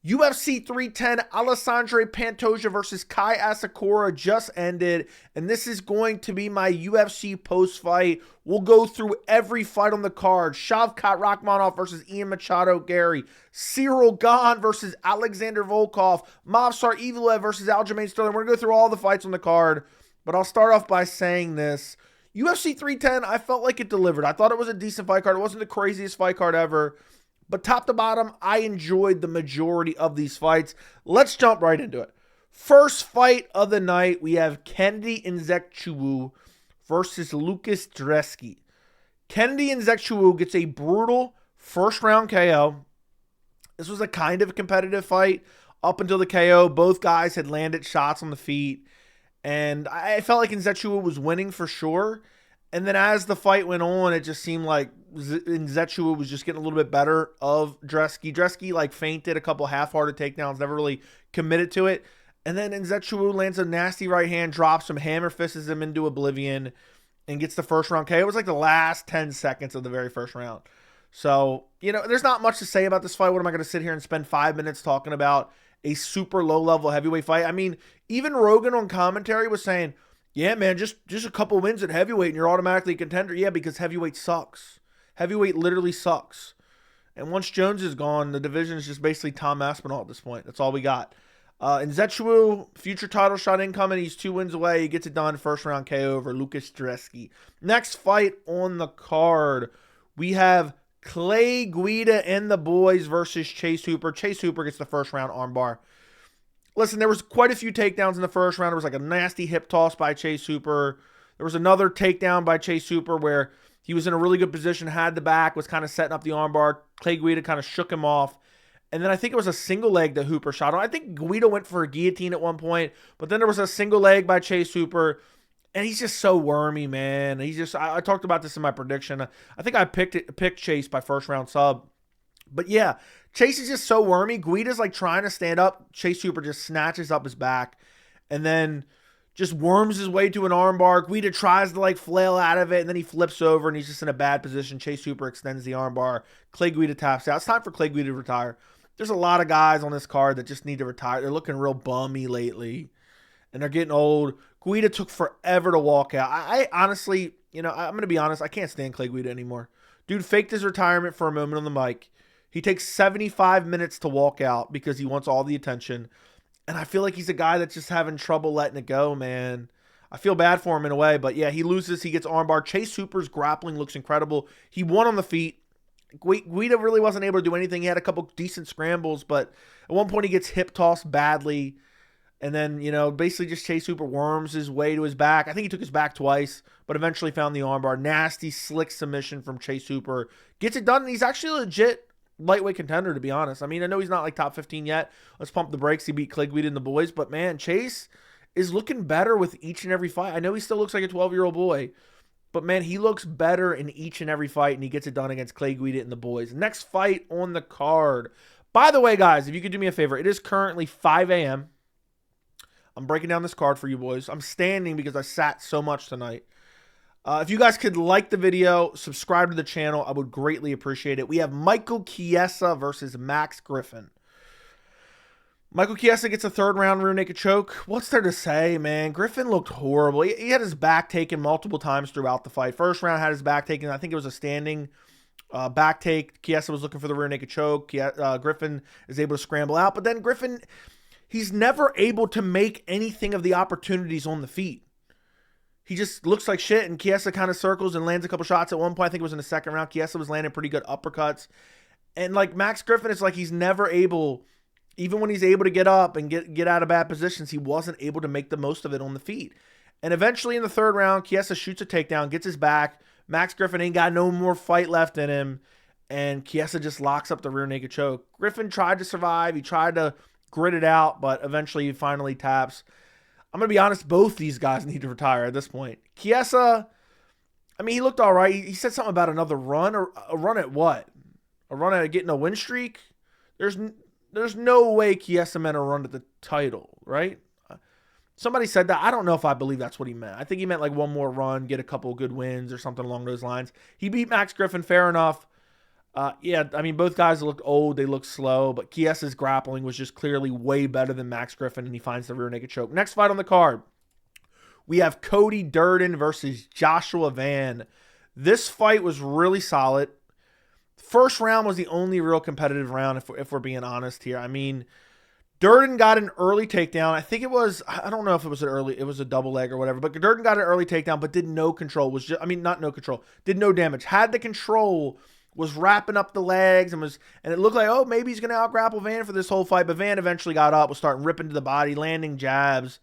UFC 310, Alexandre Pantoja versus Kai Asakura just ended, and this is going to be my UFC post-fight. We'll go through every fight on the card. Shavkat Rakhmonov versus Machado Garry Ciryl Gane versus Alexander Volkov, Movsar Evloev versus Aljamain Sterling. We're going to go through all the fights on the card, but I'll start off by saying this. UFC 310, I felt like it delivered. I thought it was a decent fight card. It wasn't the craziest fight card ever. But top to bottom, I enjoyed the majority of these fights. Let's jump right into it. First fight of the night, we have Nzechukwu versus Łukasz Brzeski. Nzechukwu gets a brutal first round KO. This was a kind of competitive fight up until the KO. Both guys had landed shots on the feet. And I felt like Nzechukwu was winning for sure. And then as the fight went on, it just seemed like Nzechukwu was just getting a little bit better of Brzeski. Brzeski like feinted a couple half-hearted takedowns, never really committed to it. And then Nzechukwu lands a nasty right hand, drops him, hammer fists him into oblivion, and gets the first round KO. It was like the last 10 seconds of the very first round. So, there's not much to say about this fight. What am I going to sit here and spend 5 minutes talking about a super low-level heavyweight fight? I mean, even Rogan on commentary was saying, yeah, man, just a couple wins at heavyweight and you're automatically a contender. Yeah, because heavyweight sucks. Heavyweight literally sucks. And once Jones is gone, the division is just basically Tom Aspinall at this point. That's all we got. Nzechukwu, future title shot incoming. He's 2 wins away. He gets it done. First round KO over Łukasz Brzeski. Next fight on the card, we have Guida and the boys versus Chase Hooper. Chase Hooper gets the first round armbar. Listen, there was quite a few takedowns in the first round. There was like a nasty hip toss by Chase Hooper. There was another takedown by Chase Hooper where he was in a really good position, had the back, was kind of setting up the armbar. Guida kind of shook him off. And then I think it was a single leg that Hooper shot on. I think Guida went for a guillotine at one point, but then there was a single leg by Chase Hooper. And he's just so wormy, man. I talked about this in my prediction. I think I picked Chase by first round sub. But yeah, Chase is just so wormy. Guida's like trying to stand up. Chase Hooper just snatches up his back and then just worms his way to an armbar. Guida tries to like flail out of it, and then he flips over and he's just in a bad position. Chase Hooper extends the armbar. Guida taps out. It's time for Guida to retire. There's a lot of guys on this card that just need to retire. They're looking real bummy lately, and they're getting old. Guida took forever to walk out. I honestly, I'm going to be honest, I can't stand Guida anymore. Dude faked his retirement for a moment on the mic. He takes 75 minutes to walk out because he wants all the attention. And I feel like he's a guy that's just having trouble letting it go, man. I feel bad for him in a way. But yeah, he loses. He gets armbar. Chase Hooper's grappling looks incredible. He won on the feet. Guida really wasn't able to do anything. He had a couple decent scrambles. But at one point he gets hip tossed badly. And then, basically just Chase Hooper worms his way to his back. I think he took his back twice, but eventually found the armbar. Nasty, slick submission from Chase Hooper. Gets it done, and he's actually legit lightweight contender, to be honest. I mean, I know he's not like top 15 yet. Let's pump the brakes. He beat Guida and the boys. But, man, Chase is looking better with each and every fight. I know he still looks like a 12-year-old boy. But, man, he looks better in each and every fight, and he gets it done against Guida and the boys. Next fight on the card. By the way, guys, if you could do me a favor, it is currently 5 a.m. I'm breaking down this card for you boys. I'm standing because I sat so much tonight. If you guys could like the video, subscribe to the channel, I would greatly appreciate it. We have Michael Chiesa versus Max Griffin. Michael Chiesa gets a third round rear naked choke. What's there to say, man? Griffin looked horrible. He had his back taken multiple times throughout the fight. First round had his back taken. I think it was a standing back take. Chiesa was looking for the rear naked choke. Griffin is able to scramble out. But then Griffin, he's never able to make anything of the opportunities on the feet. He just looks like shit, and Chiesa kind of circles and lands a couple shots. At one point, I think it was in the second round, Chiesa was landing pretty good uppercuts. And like Max Griffin, it's like he's never able, even when he's able to get up and get out of bad positions, he wasn't able to make the most of it on the feet. And eventually in the third round, Chiesa shoots a takedown, gets his back. Max Griffin ain't got no more fight left in him, and Chiesa just locks up the rear naked choke. Griffin tried to survive. He tried to grit it out, but eventually he finally taps. I'm going to be honest, both these guys need to retire at this point. Chiesa, I mean, he looked all right. He said something about another run. Or a run at what? A run at getting a win streak? There's no way Chiesa meant a run at the title, right? Somebody said that. I don't know if I believe that's what he meant. I think he meant like one more run, get a couple good wins or something along those lines. He beat Max Griffin, fair enough. Yeah, I mean, both guys look old. They look slow, but Chiesa's grappling was just clearly way better than Max Griffin, and he finds the rear naked choke. Next fight on the card, we have Cody Durden versus Joshua Van. This fight was really solid. First round was the only real competitive round, if we're being honest here. I mean, Durden got an early takedown. I think it was, I don't know if it was it was a double leg or whatever, but Durden got an early takedown, but did no control. Not no control, did no damage. Had the control, was wrapping up the legs, and it looked like, oh, maybe he's going to out-grapple Van for this whole fight, but Van eventually got up, was starting ripping to the body, landing jabs,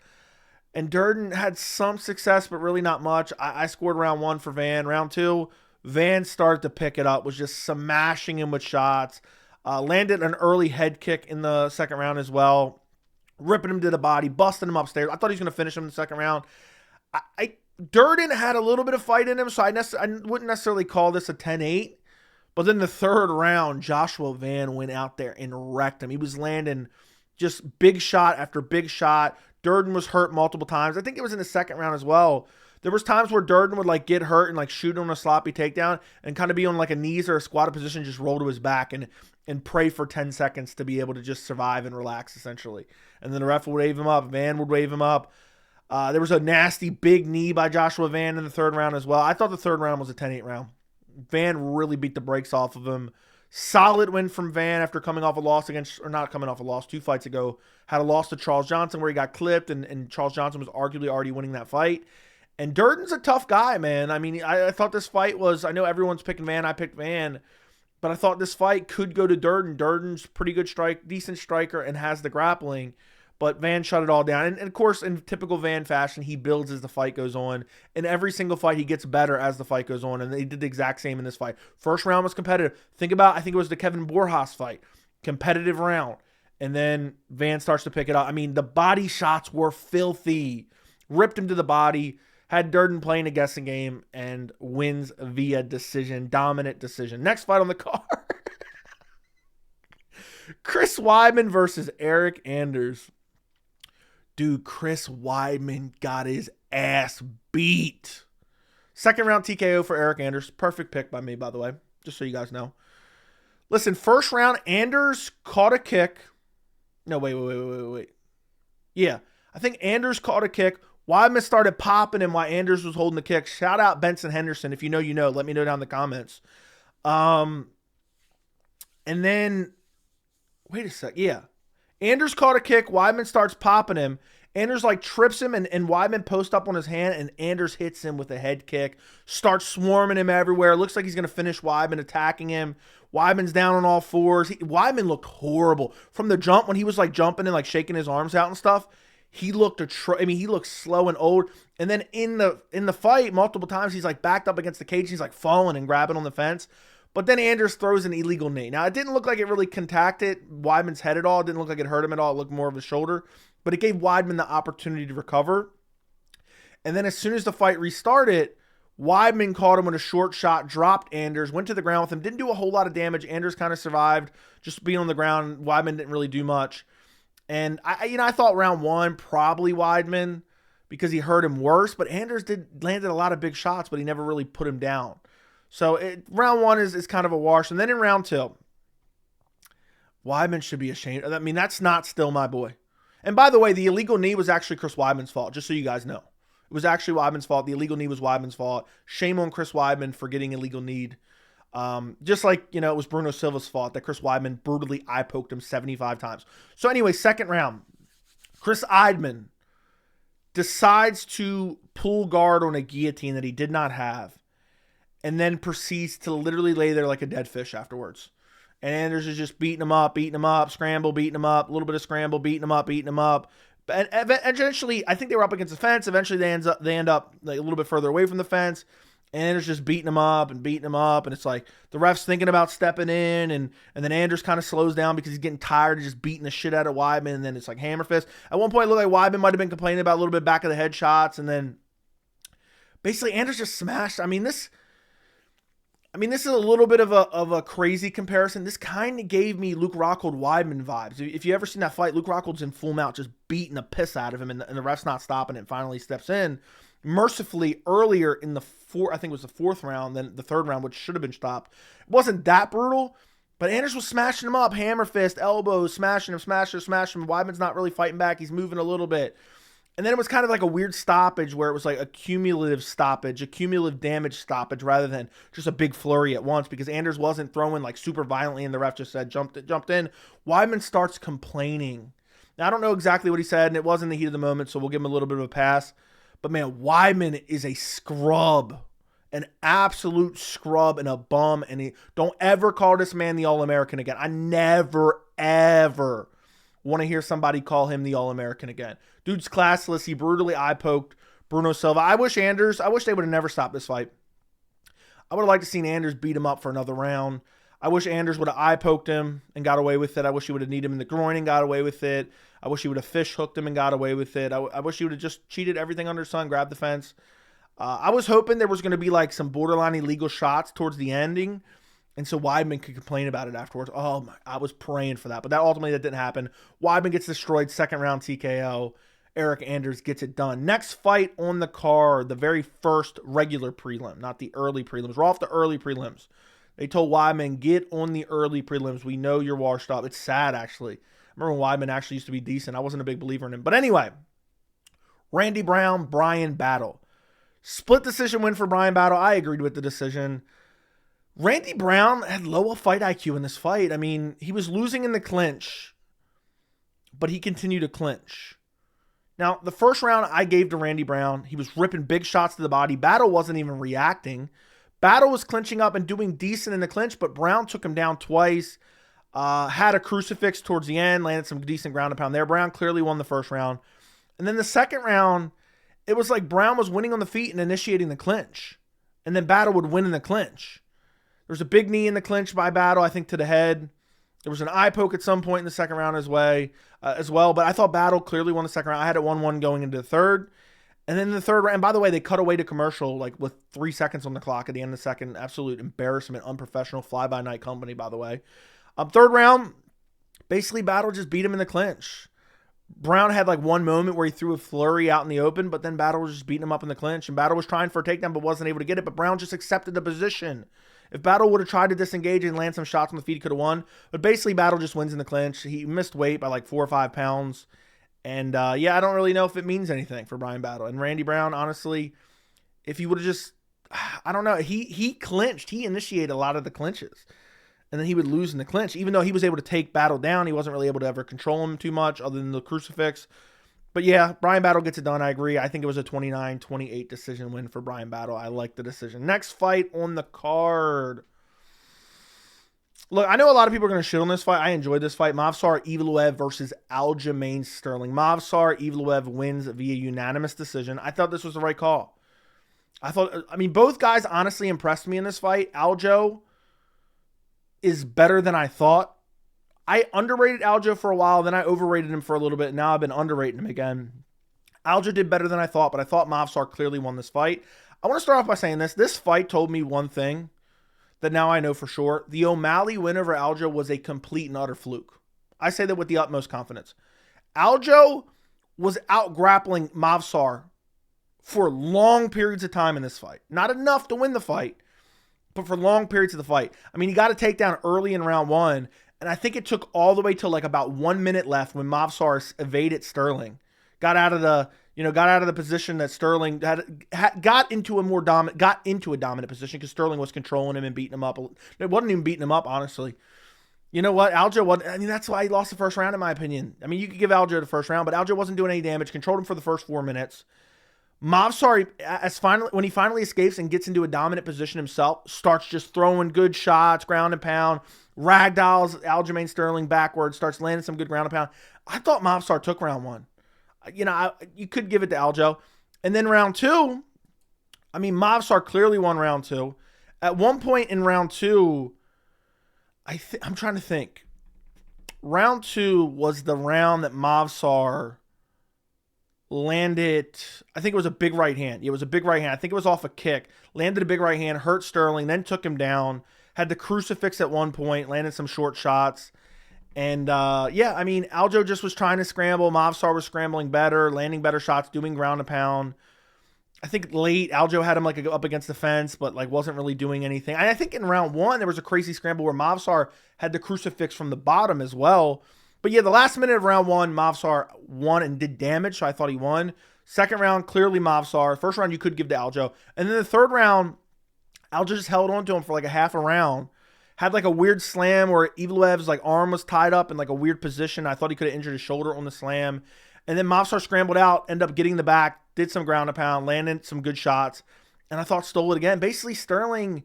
and Durden had some success, but really not much. I scored round 1 for Van. Round 2, Van started to pick it up, was just smashing him with shots, landed an early head kick in the second round as well, ripping him to the body, busting him upstairs. I thought he was going to finish him in the second round. Durden had a little bit of fight in him, so I wouldn't necessarily call this a 10-8. But then the third round, Joshua Van went out there and wrecked him. He was landing just big shot after big shot. Durden was hurt multiple times. I think it was in the second round as well. There was times where Durden would like get hurt and like shoot on a sloppy takedown and kind of be on like a knees or a squatted position, just roll to his back and pray for 10 seconds to be able to just survive and relax, essentially. And then the ref would wave him up. Van would wave him up. There was a nasty big knee by Joshua Van in the third round as well. I thought the third round was a 10-8 round. Van really beat the brakes off of him. Solid win from Van after coming off a loss not coming off a loss, 2 fights ago. Had a loss to Charles Johnson where he got clipped, and Charles Johnson was arguably already winning that fight. And Durden's a tough guy, man. I mean, I thought this fight was, I know everyone's picking Van, I picked Van, but I thought this fight could go to Durden. Durden's pretty good decent striker, and has the grappling. But Van shut it all down. And of course, in typical Van fashion, he builds as the fight goes on. In every single fight, he gets better as the fight goes on. And they did the exact same in this fight. First round was competitive. I think it was the Kevin Borjas fight. Competitive round. And then Van starts to pick it up. I mean, the body shots were filthy. Ripped him to the body. Had Durden playing a guessing game. And wins via decision. Dominant decision. Next fight on the card. Chris Weidman versus Eryk Anders. Dude, Chris Weidman got his ass beat. Second round TKO for Eryk Anders. Perfect pick by me, by the way, just so you guys know. Listen, first round, Anders caught a kick. No, wait. Yeah, I think Anders caught a kick. Weidman started popping him while Anders was holding the kick. Shout out Benson Henderson. If you know, you know. Let me know down in the comments. And then, wait a sec. Yeah. Anders caught a kick. Weidman starts popping him. Anders like trips him, and Weidman posts up on his hand, and Anders hits him with a head kick. Starts swarming him everywhere. Looks like he's going to finish Weidman, attacking him. Weidman's down on all fours. Weidman looked horrible. From the jump, when he was like jumping and like shaking his arms out and stuff, he looked he looked slow and old. And then in the fight, multiple times, he's like backed up against the cage. He's like falling and grabbing on the fence. But then Anders throws an illegal knee. Now, it didn't look like it really contacted Weidman's head at all. It didn't look like it hurt him at all. It looked more of his shoulder. But it gave Weidman the opportunity to recover. And then as soon as the fight restarted, Weidman caught him with a short shot, dropped Anders, went to the ground with him. Didn't do a whole lot of damage. Anders kind of survived just being on the ground. Weidman didn't really do much. And I thought round 1, probably Weidman, because he hurt him worse. But Anders landed a lot of big shots, but he never really put him down. So round 1 is kind of a wash. And then in round 2, Weidman should be ashamed. I mean, that's not still my boy. And by the way, the illegal knee was actually Chris Weidman's fault, just so you guys know. It was actually Weidman's fault. The illegal knee was Weidman's fault. Shame on Chris Weidman for getting illegal kneed. Just like, it was Bruno Silva's fault that Chris Weidman brutally eye-poked him 75 times. So anyway, second round, Chris Weidman decides to pull guard on a guillotine that he did not have, and then proceeds to literally lay there like a dead fish afterwards. And Anders is just beating him up, scramble, beating him up, a little bit of scramble, beating him up. And eventually, I think they were up against the fence. Eventually, they end up like a little bit further away from the fence. And Anders just beating him up. And it's like the ref's thinking about stepping in. And then Anders kind of slows down because he's getting tired of just beating the shit out of Weidman. And then it's like hammer fist. At one point, it looked like Weidman might have been complaining about a little bit back of the head shots. And then basically, Anders just smashed. This is a little bit of a crazy comparison. This kind of gave me Luke Rockhold Weidman vibes. If you ever seen that fight, Luke Rockhold's in full mount, just beating the piss out of him, and the ref's not stopping it. Finally steps in. mercifully earlier in the I think it was the fourth round than the third round, which should have been stopped. It wasn't that brutal, but Anders was smashing him up, hammer fist, elbows, smashing him. Weidman's not really fighting back. He's moving a little bit. And then it was kind of like a weird stoppage where it was like a cumulative stoppage, a cumulative damage stoppage rather than just a big flurry at once, because Anders wasn't throwing like super violently and the ref just said jumped in. Weidman starts complaining. Now, I don't know exactly what he said, and it was in the heat of the moment, so we'll give him a little bit of a pass. But man, Weidman is a scrub, an absolute scrub and a bum. And don't ever call this man the All-American again. I never, ever want to hear somebody call him the All-American again. Dude's classless. He brutally eye-poked Bruno Silva. I wish they would have never stopped this fight. I would have liked to seen Anders beat him up for another round. I wish Anders would have eye-poked him and got away with it. I wish he would have kneed him in the groin and got away with it. I wish he would have fish-hooked him and got away with it. I wish he would have just cheated everything under the sun, grabbed the fence. I was hoping there was going to be like some borderline illegal shots towards the ending, and so Weidman could complain about it afterwards. Oh my, I was praying for that, but ultimately that didn't happen. Weidman gets destroyed, second round TKO. Eryk Anders gets it done. Next fight on the card, the very first regular prelim, not the early prelims. We're off the early prelims. They told Weidman, get on the early prelims. We know you're washed up. It's sad, actually. I remember when Weidman actually used to be decent. I wasn't a big believer in him. But anyway, Randy Brown, Bryan battle. Split decision win for Bryan battle. I agreed with the decision. Randy Brown had lower fight IQ in this fight. I mean, he was losing in the clinch, but he continued to clinch. Now, the first round I gave to Randy Brown. He was ripping big shots to the body. Battle wasn't even reacting. Battle was clinching up and doing decent in the clinch, but Brown took him down twice. Had a crucifix towards the end, landed some decent ground and pound there. Brown clearly won the first round. And then the second round, it was like Brown was winning on the feet and initiating the clinch. And then Battle would win in the clinch. There was a big knee in the clinch by Battle, I think, to the head. There was an eye poke at some point in the second round as well. But I thought Battle clearly won the second round. I had it 1-1 going into the third. And then the third round, and by the way, they cut away to commercial like with 3 seconds on the clock at the end of the second. Absolute embarrassment, unprofessional, fly-by-night company, by the way. Third round, basically Battle just beat him in the clinch. Brown had like one moment where he threw a flurry out in the open, but then Battle was just beating him up in the clinch. And Battle was trying for a takedown but wasn't able to get it. But Brown just accepted the position. If Battle would have tried to disengage and land some shots on the feet, he could have won. But basically, Battle just wins in the clinch. He missed weight by like 4 or 5 pounds. And yeah, I don't really know if it means anything for Bryan Battle. And Randy Brown, honestly, if he would have just, I don't know, he clinched. He initiated a lot of the clinches. And then he would lose in the clinch. Even though he was able to take Battle down, he wasn't really able to ever control him too much other than the crucifix. But yeah, Bryan Battle gets it done. I agree. I think it was a 29-28 decision win for Bryan Battle. I like the decision. Next fight on the card. Look, I know a lot of people are going to shit on this fight. I enjoyed this fight. Movsar Evloev versus Aljamain Sterling. Movsar Evloev wins via unanimous decision. I thought this was the right call. I mean, both guys honestly impressed me in this fight. Aljo is better than I thought. I underrated Aljo for a while, then I overrated him for a little bit. Now I've been underrating him again. Aljo did better than I thought, but I thought Movsar clearly won this fight. I want to start off by saying this. This fight told me one thing that now I know for sure. The O'Malley win over Aljo was a complete and utter fluke. I say that with the utmost confidence. Aljo was out grappling Movsar for long periods of time in this fight. Not enough to win the fight, but for long periods of the fight. I mean, he got a takedown early in round one, and I think it took all the way till like about 1 minute left when Movsar evaded Sterling. Got out of the position that Sterling got into a dominant position because Sterling was controlling him and beating him up. It wasn't even beating him up, honestly. You know what? That's why he lost the first round, in my opinion. I mean, you could give Aljo the first round, but Aljo wasn't doing any damage. Controlled him for the first 4 minutes. Movsar, when he finally escapes and gets into a dominant position himself, starts just throwing good shots, ground and pound, ragdolls Aljamain Sterling backwards, starts landing some good ground and pound. I thought Movsar took round one. You could give it to Aljo. And then round two, I mean, Movsar clearly won round two. At one point in round two, I'm trying to think. Round two was the round that Movsar landed, I think it was a big right hand. It was a big right hand. I think it was off a kick. Landed a big right hand, hurt Sterling, then took him down. Had the crucifix at one point, landed some short shots. And yeah, I mean, Aljo just was trying to scramble. Movsar was scrambling better, landing better shots, doing ground and pound. I think late, Aljo had him like up against the fence, but like wasn't really doing anything. And I think in round 1, there was a crazy scramble where Movsar had the crucifix from the bottom as well. But yeah, the last minute of round 1, Movsar won and did damage, so I thought he won. Second round, clearly Movsar. First round, you could give to Aljo. And then the third round, Aljo just held on to him for like a half a round. Had like a weird slam where Evloev's like arm was tied up in like a weird position. I thought he could have injured his shoulder on the slam. And then Movsar scrambled out, ended up getting the back, did some ground and pound, landed some good shots, and I thought stole it again. Basically, Sterling,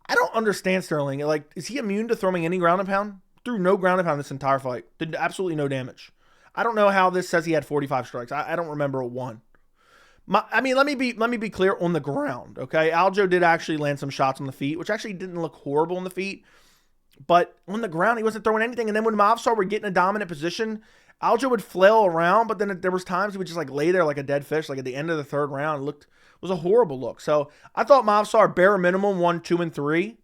I don't understand Sterling. Like, is he immune to throwing any ground and pound? Threw no ground and pound this entire fight. Did absolutely no damage. I don't know how this says he had 45 strikes. I don't remember a one. Let me be clear on the ground, okay? Aljo did actually land some shots on the feet, which actually didn't look horrible on the feet. But on the ground, he wasn't throwing anything. And then when Movsar would get in a dominant position, Aljo would flail around, but then there was times he would just like lay there like a dead fish, like at the end of the third round. It was a horrible look. So I thought Movsar bare minimum 1, 2, and 3.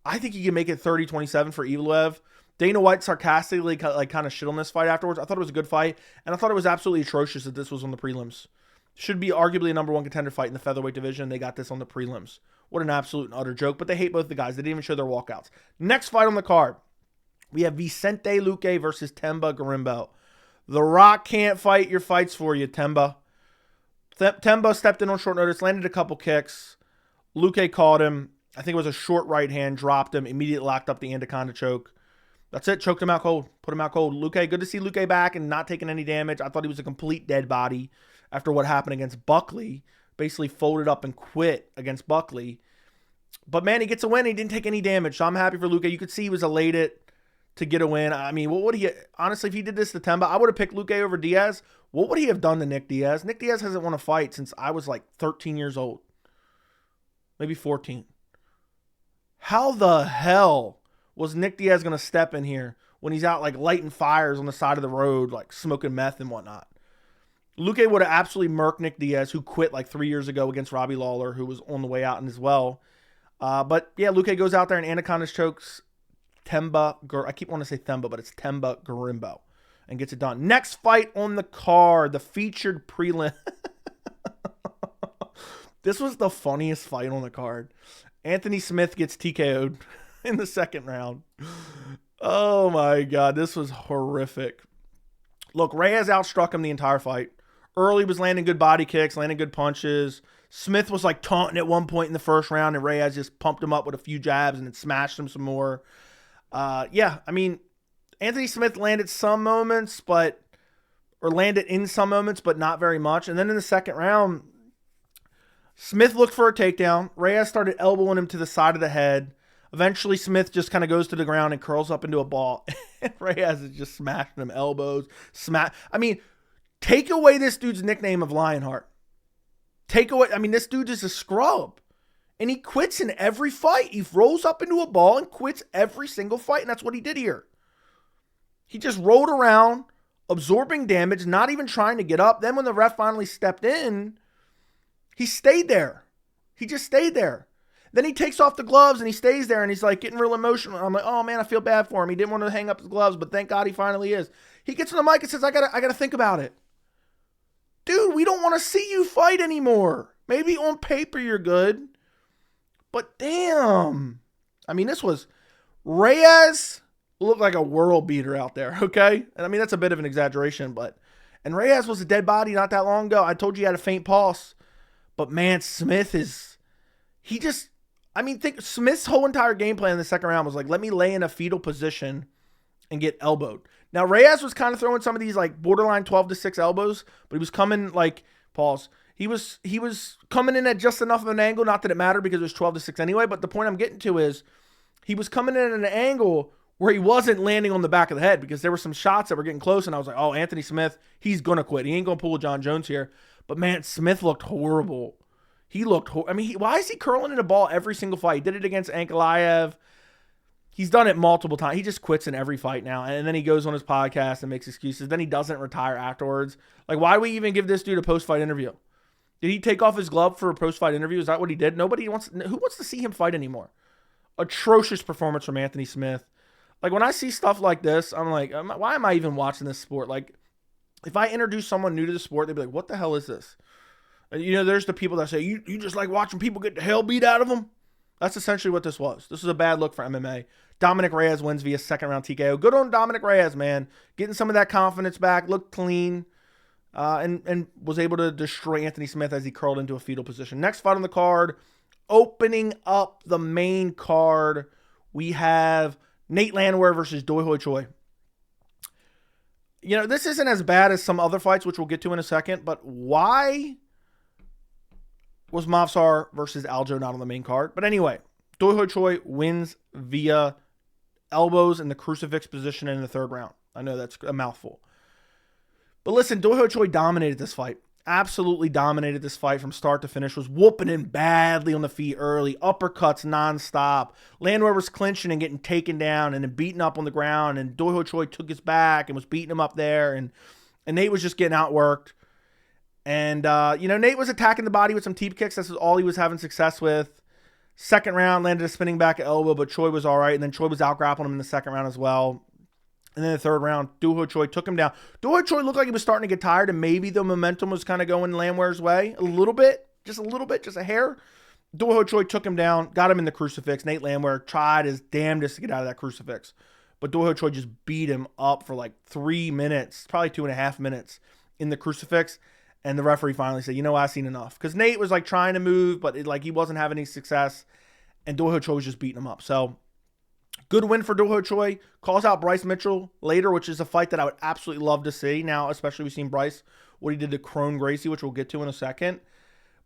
I think he can make it 30-27 for Evloev. Dana White sarcastically like kind of shit on this fight afterwards. I thought it was a good fight, and I thought it was absolutely atrocious that this was on the prelims. Should be arguably a number 1 contender fight in the featherweight division. They got this on the prelims. What an absolute and utter joke, but they hate both the guys. They didn't even show their walkouts. Next fight on the card, we have Vicente Luque versus Themba Gorimbo. The Rock can't fight your fights for you, Themba. Themba stepped in on short notice, landed a couple kicks. Luque caught him. I think it was a short right hand, dropped him, immediately locked up the anaconda choke. That's it, choked him out cold, put him out cold. Luque, good to see Luque back and not taking any damage. I thought he was a complete dead body after what happened against Buckley. Basically folded up and quit against Buckley. But man, he gets a win. He didn't take any damage, so I'm happy for Luque. You could see he was elated to get a win. I mean, what would he... Honestly, if he did this to Themba, I would have picked Luque over Diaz. What would he have done to Nick Diaz? Nick Diaz hasn't won a fight since I was like 13 years old. Maybe 14. How the hell was Nick Diaz going to step in here when he's out like lighting fires on the side of the road, like smoking meth and whatnot? Luque would have absolutely murked Nick Diaz, who quit like 3 years ago against Robbie Lawler, who was on the way out as well. But yeah, Luque goes out there and anaconda chokes Themba. I keep wanting to say Themba, but it's Themba Gorimbo, and gets it done. Next fight on the card, the featured prelim. This was the funniest fight on the card. Anthony Smith gets TKO'd in the second round. Oh my God, this was horrific. Look, Reyes outstruck him the entire fight. Early was landing good body kicks, landing good punches. Smith was like taunting at one point in the first round, and Reyes just pumped him up with a few jabs and then smashed him some more. Yeah, I mean, Anthony Smith landed some moments, landed in some moments, but not very much. And then in the second round, Smith looked for a takedown. Reyes started elbowing him to the side of the head. Eventually, Smith just kind of goes to the ground and curls up into a ball. And Reyes is just smashing him elbows. I mean, take away this dude's nickname of Lionheart. This dude is a scrub. And he quits in every fight. He rolls up into a ball and quits every single fight. And that's what he did here. He just rolled around, absorbing damage, not even trying to get up. Then when the ref finally stepped in, he stayed there. He just stayed there. Then he takes off the gloves and he stays there and he's like getting real emotional. I'm like, oh man, I feel bad for him. He didn't want to hang up his gloves, but thank God he finally is. He gets on the mic and says, I gotta think about it. Dude, we don't want to see you fight anymore. Maybe on paper you're good, but damn. I mean, this was... Reyes looked like a world beater out there, okay? And I mean, that's a bit of an exaggeration, and Reyes was a dead body not that long ago. I told you he had a faint pulse. But man, Smith is... think Smith's whole entire game plan in the second round was like, let me lay in a fetal position and get elbowed. Now, Reyes was kind of throwing some of these like borderline 12-6 elbows, but he was coming like, pause. He was coming in at just enough of an angle, not that it mattered because it was 12-6 anyway, but the point I'm getting to is he was coming in at an angle where he wasn't landing on the back of the head because there were some shots that were getting close, and I was like, oh, Anthony Smith, he's going to quit. He ain't going to pull a John Jones here. But man, Smith looked horrible. Why is he curling in a ball every single fight? He did it against Ankalaev. He's done it multiple times. He just quits in every fight now. And then he goes on his podcast and makes excuses. Then he doesn't retire afterwards. Like, why do we even give this dude a post-fight interview? Did he take off his glove for a post-fight interview? Is that what he did? Who wants to see him fight anymore? Atrocious performance from Anthony Smith. Like, when I see stuff like this, I'm like, why am I even watching this sport? Like, if I introduce someone new to the sport, they'd be like, what the hell is this? You know, there's the people that say, you just like watching people get the hell beat out of them. That's essentially what this was. This was a bad look for MMA. Dominick Reyes wins via second round TKO. Good on Dominick Reyes, man. Getting some of that confidence back, looked clean, and was able to destroy Anthony Smith as he curled into a fetal position. Next fight on the card, opening up the main card, we have Nate Landwehr versus Doi Ho Choi. You know, this isn't as bad as some other fights, which we'll get to in a second, but why was Movsar versus Aljo not on the main card? But anyway, Doi Ho Choi wins via elbows in the crucifix position in the third round. I know that's a mouthful. But listen, Doi Ho Choi dominated this fight. Absolutely dominated this fight from start to finish. Was whooping him badly on the feet early. Uppercuts nonstop. Landwehr was clinching and getting taken down and then beaten up on the ground. And Doi Ho Choi took his back and was beating him up there. And Nate was just getting outworked. And, Nate was attacking the body with some teep kicks. This is all he was having success with. Second round, landed a spinning back elbow, but Choi was all right. And then Choi was out-grappling him in the second round as well. And then the third round, Doi Ho Choi took him down. Doi Ho Choi looked like he was starting to get tired, and maybe the momentum was kind of going Landwehr's way. A little bit, just a hair. Doi Ho Choi took him down, got him in the crucifix. Nate Landwehr tried his damnedest to get out of that crucifix. But Doi Ho Choi just beat him up for like 3 minutes, probably 2.5 minutes in the crucifix. And the referee finally said, you know, I've seen enough. Because Nate was like trying to move, but he wasn't having any success. And Doi Ho Choi was just beating him up. So, good win for Doi Ho Choi. Calls out Bryce Mitchell later, which is a fight that I would absolutely love to see. Now, especially we've seen Bryce, what he did to Kron Gracie, which we'll get to in a second.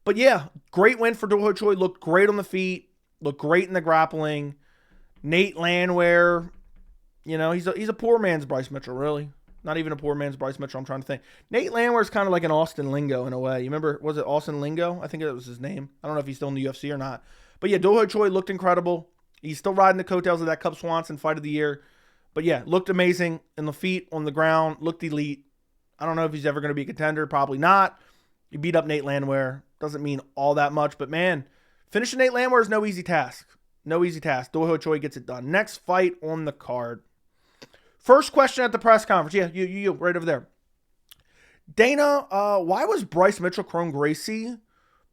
But yeah, great win for Doi Ho Choi. Looked great on the feet. Looked great in the grappling. Nate Landwehr, you know, he's a poor man's Bryce Mitchell, really. Not even a poor man's Bryce Mitchell, I'm trying to think. Nate Landwehr is kind of like an Austin Lingo in a way. You remember, was it Austin Lingo? I think that was his name. I don't know if he's still in the UFC or not. But yeah, Doi Ho Choi looked incredible. He's still riding the coattails of that Cub Swanson fight of the year. But yeah, looked amazing in the feet, on the ground, looked elite. I don't know if he's ever going to be a contender. Probably not. He beat up Nate Landwehr. Doesn't mean all that much. But man, finishing Nate Landwehr is no easy task. No easy task. Doi Ho Choi gets it done. Next fight on the card. First question at the press conference. Yeah, you right over there. Dana, why was Bryce Mitchell, Kron Gracie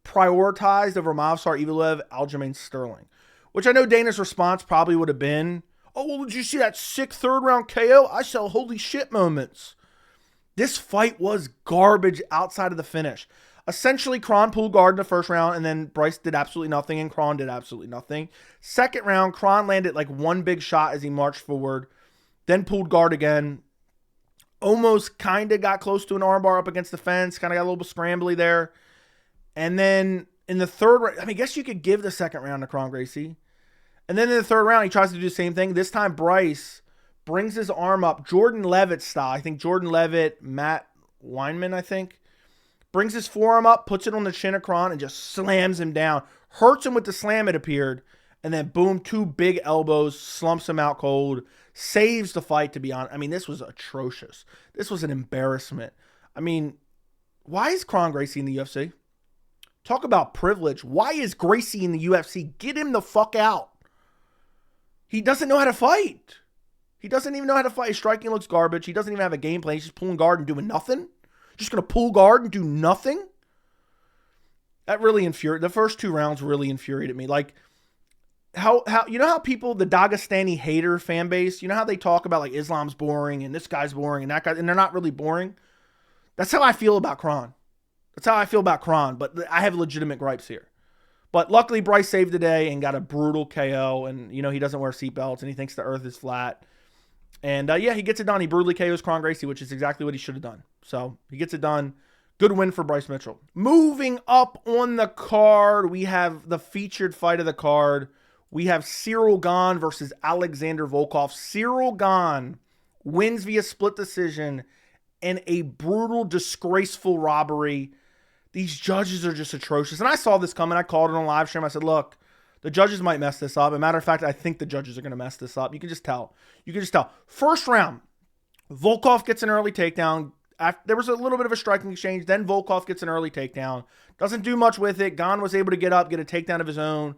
prioritized over Movsar, Evloev, Aljamain Sterling? Which I know Dana's response probably would have been, oh, well, did you see that sick third round KO? I saw holy shit moments. This fight was garbage outside of the finish. Essentially, Kron pulled guard in the first round, and then Bryce did absolutely nothing, and Kron did absolutely nothing. Second round, Kron landed like one big shot as he marched forward, then pulled guard again. Almost kind of got close to an armbar up against the fence, kind of got a little bit scrambly there. And then in the third round, I guess you could give the second round to Kron Gracie. And then in the third round, he tries to do the same thing. This time, Bryce brings his arm up, Jordan Levitt style. I think Jordan Levitt, Matt Weidman, I think, brings his forearm up, puts it on the chin of Kron, and just slams him down. Hurts him with the slam, it appeared. And then, boom, 2 big elbows, slumps him out cold, saves the fight, to be honest. I mean, this was atrocious. This was an embarrassment. I mean, why is Kron Gracie in the UFC? Talk about privilege. Why is Gracie in the UFC? Get him the fuck out. He doesn't know how to fight. He doesn't even know how to fight. His striking looks garbage. He doesn't even have a game plan. He's just pulling guard and doing nothing. Just going to pull guard and do nothing? That really infuriated. The first 2 rounds really infuriated me. Like, how you know how people, the Dagestani hater fan base, you know how they talk about like Islam's boring and this guy's boring and that guy, and they're not really boring? That's how I feel about Kron. That's how I feel about Kron, but I have legitimate gripes here. But luckily, Bryce saved the day and got a brutal KO, and, you know, he doesn't wear seatbelts, and he thinks the earth is flat. And, yeah, he gets it done. He brutally KOs Kron Gracie, which is exactly what he should have done. So, he gets it done. Good win for Bryce Mitchell. Moving up on the card, we have the featured fight of the card. We have Ciryl Gane versus Alexander Volkov. Ciryl Gane wins via split decision in a brutal, disgraceful robbery. These judges are just atrocious. And I saw this coming. I called it on live stream. I said, look, the judges might mess this up. As a matter of fact, I think the judges are going to mess this up. You can just tell. First round, Volkov gets an early takedown. There was a little bit of a striking exchange. Then Volkov gets an early takedown. Doesn't do much with it. Gane was able to get up, get a takedown of his own.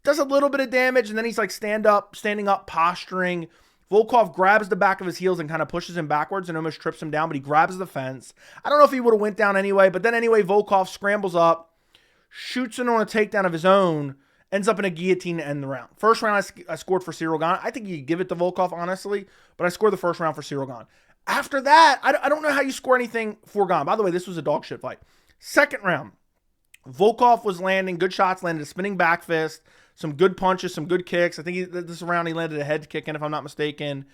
Does a little bit of damage, and then he's like standing up, posturing. Volkov grabs the back of his heels and kind of pushes him backwards and almost trips him down, but he grabs the fence. I don't know if he would have went down anyway, but then anyway, Volkov scrambles up, shoots in on a takedown of his own, ends up in a guillotine to end the round. First round, I scored for Ciryl Gane. I think you could give it to Volkov, honestly, but I scored the first round for Ciryl Gane. After that, I don't know how you score anything for Gane. By the way, this was a dog shit fight. Second round, Volkov was landing good shots, landed a spinning back fist, some good punches, some good kicks. I think this round he landed a head kick in, if I'm not mistaken.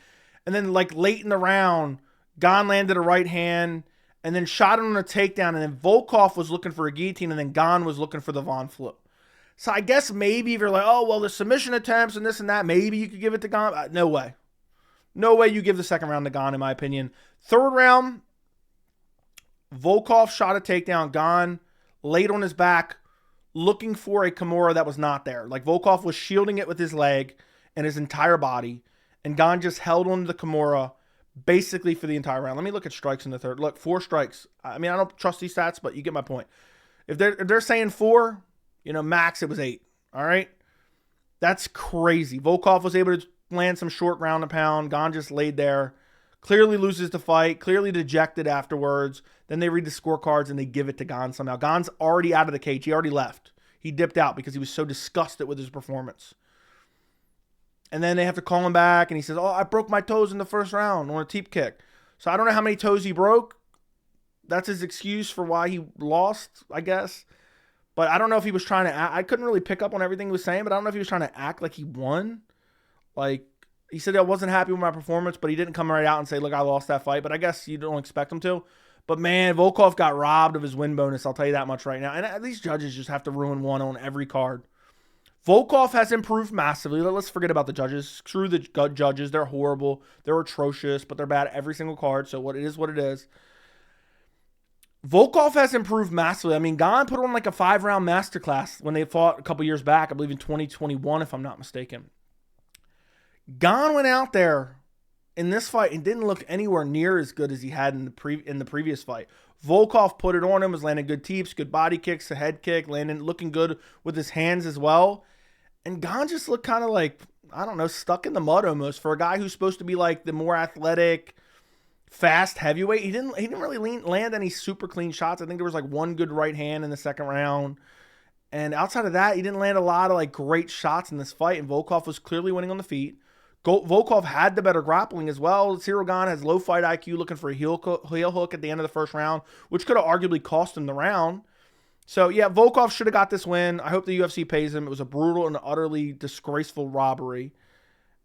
And then like late in the round, Gane landed a right hand and then shot him on a takedown. And then Volkov was looking for a guillotine and then Gane was looking for the Von Flu. So I guess maybe if you're like, oh, well, the submission attempts and this and that, maybe you could give it to Gane. No way. No way you give the second round to Gane, in my opinion. Third round, Volkov shot a takedown. Gane laid on his back, looking for a Kimura that was not there. Like Volkov was shielding it with his leg and his entire body, and Gane just held on to the Kimura basically for the entire round. Let me look at strikes in the third. Look, 4 strikes. I mean, I don't trust these stats, but you get my point. If they're saying 4, max it was 8. All right? That's crazy. Volkov was able to land some short ground and pound. Gane just laid there. Clearly loses the fight. Clearly dejected afterwards. Then they read the scorecards and they give it to Gane somehow. Gane's already out of the cage. He already left. He dipped out because he was so disgusted with his performance. And then they have to call him back and he says, oh, I broke my toes in the first round on a teep kick. So I don't know how many toes he broke. That's his excuse for why he lost, I guess. But I don't know if he was trying to act. I couldn't really pick up on everything he was saying, but I don't know if he was trying to act like he won. Like, he said I wasn't happy with my performance, but he didn't come right out and say, look, I lost that fight. But I guess you don't expect him to. But, man, Volkov got robbed of his win bonus. I'll tell you that much right now. And these judges just have to ruin one on every card. Volkov has improved massively. Let's forget about the judges. Screw the judges. They're horrible. They're atrocious, but they're bad every single card. So what it is. Volkov has improved massively. I mean, Gane put on like a 5-round masterclass when they fought a couple years back. I believe in 2021, if I'm not mistaken. Gane went out there in this fight and didn't look anywhere near as good as he had in the previous fight. Volkov put it on him, was landing good teeps, good body kicks, a head kick, looking good with his hands as well. And Gane just looked kind of like, I don't know, stuck in the mud almost for a guy who's supposed to be like the more athletic, fast heavyweight. He didn't really land any super clean shots. I think there was like one good right hand in the second round. And outside of that, he didn't land a lot of like great shots in this fight. And Volkov was clearly winning on the feet. Volkov had the better grappling as well. Ciryl Gane has low fight IQ, looking for a heel hook at the end of the first round, which could have arguably cost him the round. So, yeah, Volkov should have got this win. I hope the UFC pays him. It was a brutal and utterly disgraceful robbery.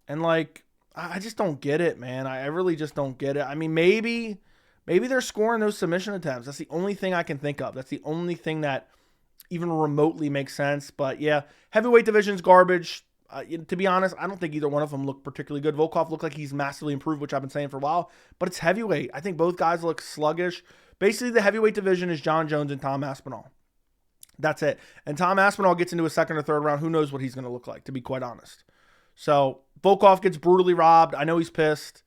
And, like, I just don't get it, man. I really just don't get it. I mean, maybe they're scoring those submission attempts. That's the only thing I can think of. That's the only thing that even remotely makes sense. But, yeah, heavyweight division's garbage. To be honest, I don't think either one of them look particularly good. Volkov looked like he's massively improved, which I've been saying for a while. But it's heavyweight. I think both guys look sluggish. Basically, the heavyweight division is Jon Jones and Tom Aspinall. That's it. And Tom Aspinall gets into a second or third round. Who knows what he's going to look like, to be quite honest. So, Volkov gets brutally robbed. I know he's pissed.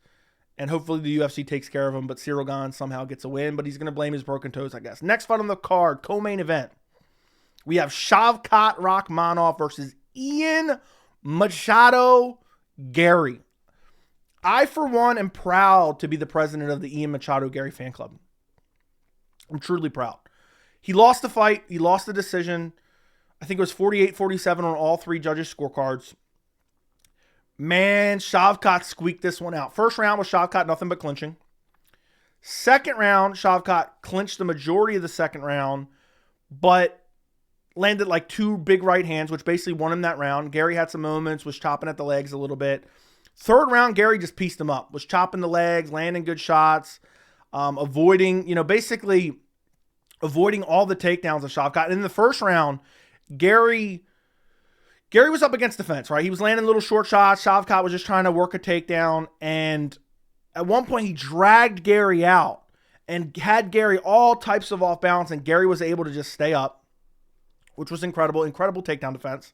And hopefully the UFC takes care of him. But Ciryl Gane somehow gets a win. But he's going to blame his broken toes, I guess. Next fight on the card, co-main event. We have Shavkat Rakhmonov versus Ian Machado Garry. I, for one, am proud to be the president of the Ian Machado Garry fan club. I'm truly proud. He lost the fight. He lost the decision. I think it was 48-47 on all 3 judges' scorecards. Man, Shavkat squeaked this one out. First round was Shavkat nothing but clinching. Second round, Shavkat clinched the majority of the second round, but landed like 2 big right hands, which basically won him that round. Garry had some moments, was chopping at the legs a little bit. Third round, Garry just pieced him up, was chopping the legs, landing good shots, avoiding all the takedowns of Shavkat. And in the first round, Garry was up against the fence, right? He was landing little short shots. Shavkat was just trying to work a takedown. And at one point, he dragged Garry out and had Garry all types of off balance. And Garry was able to just stay up, which was incredible takedown defense.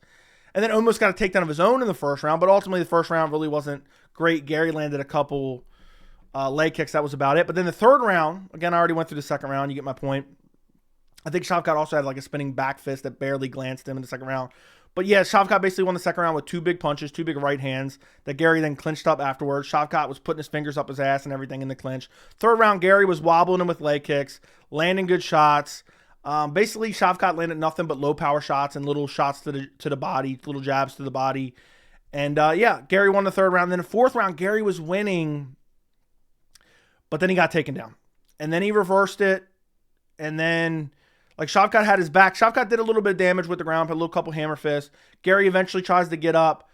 And then almost got a takedown of his own in the first round, but ultimately the first round really wasn't great. Garry landed a couple leg kicks. That was about it. But then the third round, again, I already went through the second round. You get my point. I think Shavkat also had like a spinning back fist that barely glanced him in the second round. But yeah, Shavkat basically won the second round with 2 big punches, 2 big right hands that Garry then clinched up afterwards. Shavkat was putting his fingers up his ass and everything in the clinch. Third round, Garry was wobbling him with leg kicks, landing good shots. Basically, Shavkat landed nothing but low power shots and little shots to the body, little jabs to the body. And yeah, Garry won the third round. Then the fourth round, Garry was winning, but then he got taken down. And then he reversed it. And then, like, Shavkat had his back. Shavkat did a little bit of damage with the ground, put a little couple hammer fists. Garry eventually tries to get up,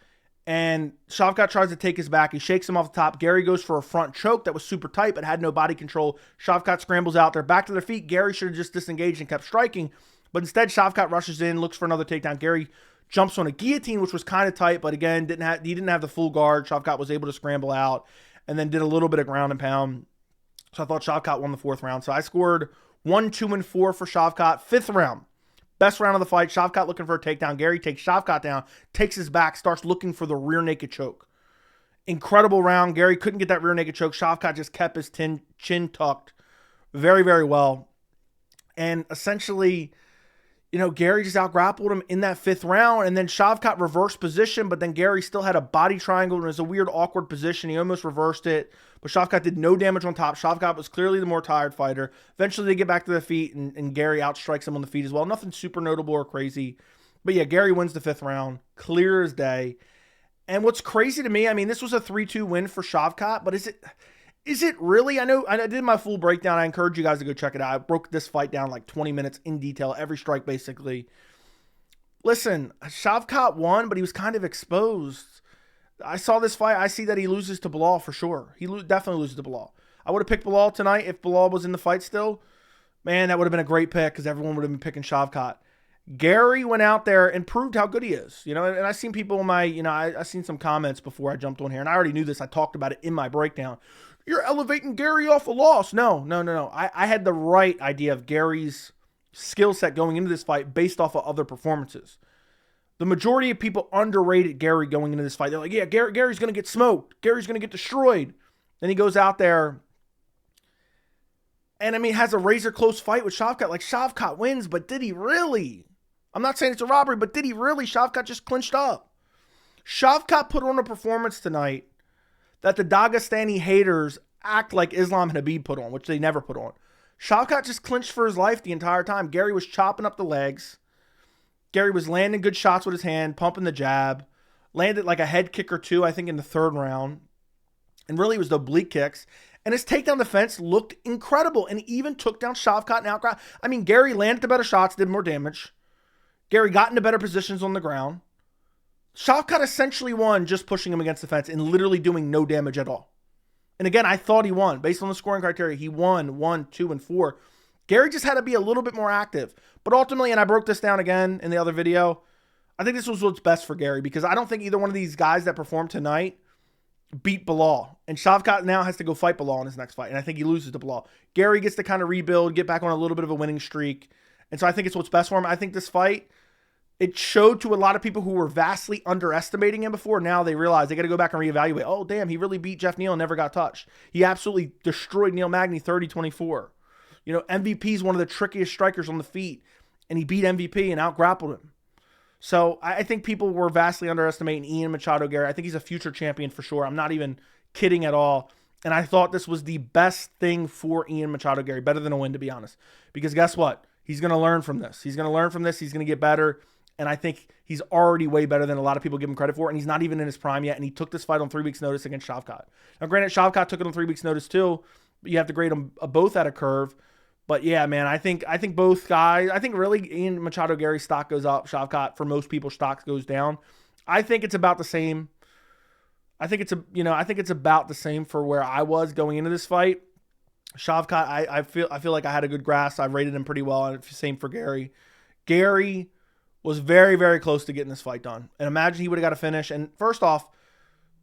and Shavkat tries to take his back. He shakes him off the top. Garry goes for a front choke that was super tight but had no body control. Shavkat scrambles out. They're back to their feet. Garry should have just disengaged and kept striking, but instead Shavkat rushes in, looks for another takedown. Garry jumps on a guillotine, which was kind of tight, but again, he didn't have the full guard. Shavkat was able to scramble out and then did a little bit of ground and pound. So I thought Shavkat won the fourth round. So I scored 1, 2, and 4 for Shavkat. Fifth round, best round of the fight. Shavkat looking for a takedown. Garry takes Shavkat down, takes his back, starts looking for the rear naked choke. Incredible round. Garry couldn't get that rear naked choke. Shavkat just kept his chin tucked very, very well. And essentially, you know, Garry just out-grappled him in that fifth round, and then Shavkat reversed position, but then Garry still had a body triangle, and it was a weird, awkward position. He almost reversed it, but Shavkat did no damage on top. Shavkat was clearly the more tired fighter. Eventually, they get back to their feet, and Garry outstrikes him on the feet as well. Nothing super notable or crazy. But yeah, Garry wins the fifth round, clear as day. And what's crazy to me, I mean, this was a 3-2 win for Shavkat, but is it really? I know I did my full breakdown. I encourage you guys to go check it out. I broke this fight down like 20 minutes in detail, every strike basically. Listen, Shavkat won, but he was kind of exposed. I saw this fight. I see that he loses to Bilal for sure. He definitely loses to Bilal. I would have picked Bilal tonight if Bilal was in the fight still. Man, that would have been a great pick because everyone would have been picking Shavkat. Garry went out there and proved how good he is. You know, and I've seen people in my, you know, I seen some comments before I jumped on here, and I already knew this. I talked about it in my breakdown. You're elevating Garry off a loss. No. I had the right idea of Garry's skill set going into this fight based off of other performances. The majority of people underrated Garry going into this fight. They're like, yeah, Gary's going to get smoked. Gary's going to get destroyed. Then he goes out there and, I mean, has a razor close fight with Shavkat. Like, Shavkat wins, but did he really? I'm not saying it's a robbery, but did he really? Shavkat just clinched up. Shavkat put on a performance tonight that the Dagestani haters act like Islam Habib put on, which they never put on. Shavkat just clinched for his life the entire time. Garry was chopping up the legs. Garry was landing good shots with his hand, pumping the jab. Landed like a head kick or two, I think, in the third round. And really, it was the oblique kicks. And his takedown defense looked incredible. And he even took down Shavkat and outgrappled. I mean, Garry landed the better shots, did more damage. Garry got into better positions on the ground. Shavkat essentially won just pushing him against the fence and literally doing no damage at all. And again, I thought he won. Based on the scoring criteria, he won 1, 2, and 4. Garry just had to be a little bit more active. But ultimately, and I broke this down again in the other video, I think this was what's best for Garry because I don't think either one of these guys that performed tonight beat Bilal. And Shavkat now has to go fight Bilal in his next fight. And I think he loses to Bilal. Garry gets to kind of rebuild, get back on a little bit of a winning streak. And so I think it's what's best for him. I think this fight, it showed to a lot of people who were vastly underestimating him before. Now they realize they got to go back and reevaluate. Oh, damn, he really beat Jeff Neal and never got touched. He absolutely destroyed Neil Magny 30-24. You know, MVP is one of the trickiest strikers on the feet, and he beat MVP and out-grappled him. So I think people were vastly underestimating Ian Machado Garry. I think he's a future champion for sure. I'm not even kidding at all. And I thought this was the best thing for Ian Machado Garry, better than a win, to be honest. Because guess what? He's going to learn from this. He's going to learn from this. He's going to get better. And I think he's already way better than a lot of people give him credit for. And he's not even in his prime yet. And he took this fight on 3 weeks' notice against Shavkat. Now, granted, Shavkat took it on 3 weeks' notice too. But you have to grade them both at a curve. But yeah, man, I think both guys, I think really Ian Machado Garry's stock goes up. Shavkat, for most people, stock goes down. I think it's about the same. I think it's about the same for where I was going into this fight. Shavkat, I feel like I had a good grasp. I rated him pretty well. And same for Garry. Garry was very, very close to getting this fight done. And imagine he would have got a finish. And first off,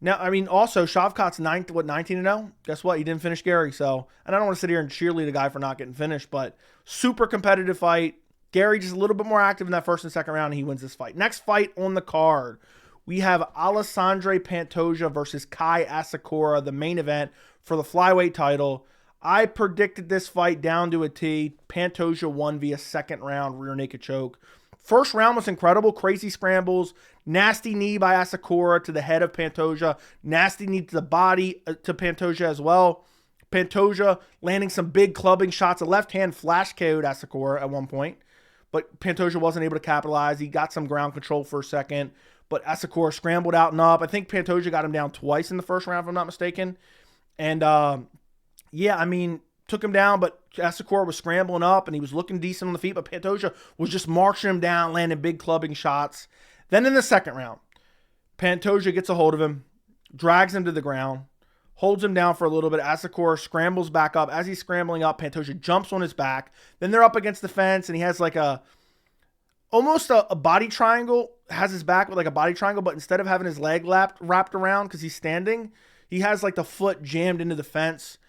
now, I mean, also, Shavkat's 19-0? Guess what? He didn't finish Garry. So, and I don't want to sit here and cheerlead the guy for not getting finished, but super competitive fight. Garry just a little bit more active in that first and second round, and he wins this fight. Next fight on the card, we have Alexandre Pantoja versus Kai Asakura, the main event for the flyweight title. I predicted this fight down to a T. Pantoja won via second round rear naked choke. First round was incredible. Crazy scrambles. Nasty knee by Asakura to the head of Pantoja. Nasty knee to the body to Pantoja as well. Pantoja landing some big clubbing shots. A left hand flash KO'd Asakura at one point, but Pantoja wasn't able to capitalize. He got some ground control for a second, but Asakura scrambled out and up. I think Pantoja got him down twice in the first round, if I'm not mistaken. And yeah, I mean, took him down, but Asakura was scrambling up and he was looking decent on the feet, but Pantoja was just marching him down, landing big clubbing shots. Then in the second round, Pantoja gets a hold of him, drags him to the ground, holds him down for a little bit. Asakura scrambles back up. As he's scrambling up, Pantoja jumps on his back. Then they're up against the fence and he has like almost a body triangle, has his back with like a body triangle, but instead of having his leg wrapped around because he's standing, he has like the foot jammed into the fence.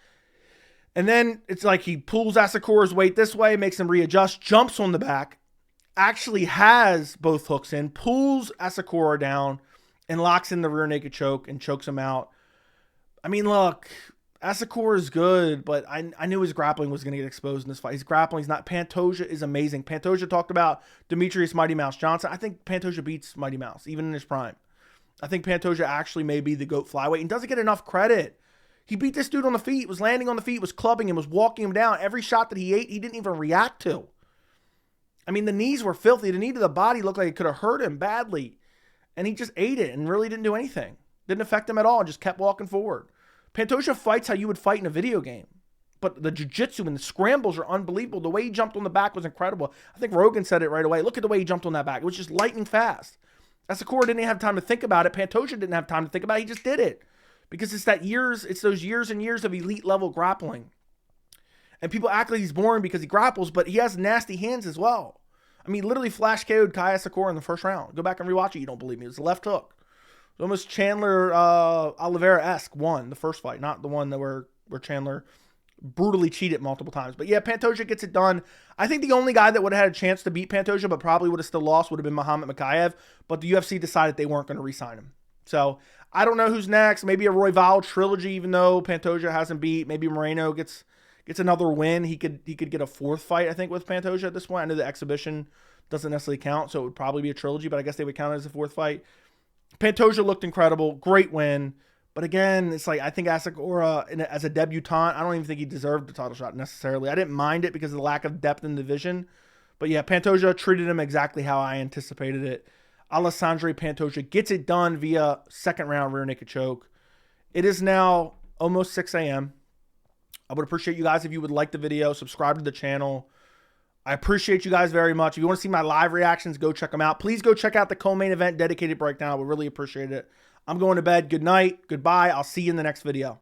And then it's like he pulls Asakura's weight this way, makes him readjust, jumps on the back, actually has both hooks in, pulls Asakura down, and locks in the rear naked choke and chokes him out. I mean, look, Asakura is good, but I knew his grappling was going to get exposed in this fight. His grappling is not. Pantoja is amazing. Pantoja talked about Demetrius Mighty Mouse Johnson. I think Pantoja beats Mighty Mouse, even in his prime. I think Pantoja actually may be the GOAT flyweight and doesn't get enough credit. He beat this dude on the feet, was landing on the feet, was clubbing him, was walking him down. Every shot that he ate, he didn't even react to. I mean, the knees were filthy. The knee to the body looked like it could have hurt him badly. And he just ate it and really didn't do anything. Didn't affect him at all and just kept walking forward. Pantoja fights how you would fight in a video game. But the jiu-jitsu and the scrambles are unbelievable. The way he jumped on the back was incredible. I think Rogan said it right away. Look at the way he jumped on that back. It was just lightning fast. Asakura didn't even have time to think about it. Pantoja didn't have time to think about it. He just did it. Because it's those years and years of elite level grappling. And people act like he's boring because he grapples, but he has nasty hands as well. I mean, literally flash KO'd Kai Asakura in the first round. Go back and rewatch it. You don't believe me. It was a left hook. It was almost Chandler Oliveira-esque won the first fight, not the one that where Chandler brutally cheated multiple times. But yeah, Pantoja gets it done. I think the only guy that would have had a chance to beat Pantoja, but probably would have still lost, would have been Muhammad Mokaev. But the UFC decided they weren't going to re-sign him. So I don't know who's next. Maybe a Royval trilogy, even though Pantoja hasn't beat. Maybe Moreno gets another win. He could get a fourth fight, I think, with Pantoja at this point. I know the exhibition doesn't necessarily count, so it would probably be a trilogy, but I guess they would count it as a fourth fight. Pantoja looked incredible. Great win. But again, it's like I think Asakura, as a debutant, I don't even think he deserved the title shot necessarily. I didn't mind it because of the lack of depth in the division. But yeah, Pantoja treated him exactly how I anticipated it. Alexandre Pantoja gets it done via second round rear naked choke. It is now almost 6 a.m. I would appreciate you guys if you would like the video, subscribe to the channel. I appreciate you guys very much. If you want to see my live reactions, go check them out. Please go check out the co-main event dedicated breakdown. I would really appreciate it. I'm going to bed. Good night. Goodbye. I'll see you in the next video.